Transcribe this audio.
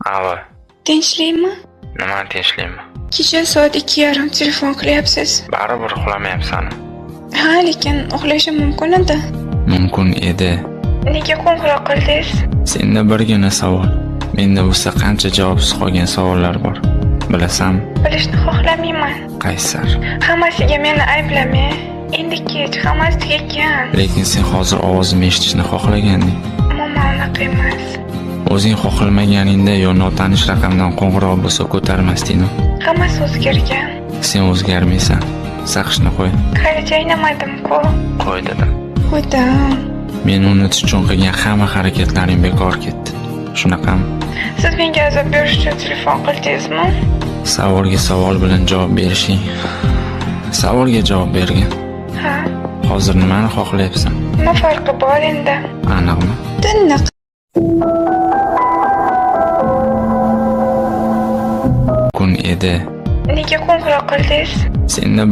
Alo, Tinchlikmi? nimani tinchlikmi? Kecha soat 2:30 telefon qilyapsiz. Baribir uxlamayapsan. Ha, lekin uxlashim mumkin edi. Mumkin edi. Nega qo'ng'iroq qildingiz? Senda birgina savol. Menda bo'lsa qancha javobsiz qolgan savollar bor. Bilasanmi? Bilishni xohlamayman. Qaysar. Hammasiga meni ayblamang. Endi kech, hammasi tugagan. Lekin sen hozir ovozimni eshitishni xohlaganding. Umuman unaqa emas. O'zing xohlamaganingda yo notanish raqamdan qo'ng'iroq bo'lsa ko'tarmasding. Hammasi o'zgargan. Sen o'zgarmaysan. Saqishni qo'y. Hali chaynamadim-ku. Qo'y dedim. Qo'ydim. Meni unutish uchun qilgan hamma harakatlaring bekor ketdi. Shunaqami? Siz menga azob berish uchun telefon qildingizmi? Savolga savol bilan javob berishing. Savolga javob bergin. Ha. Hozir nimani xohlayapsan? Nima farqi bor endi? Aniqmi? Tiniq. Kun edi. Nega qo'ng'iroq qildingiz? Senda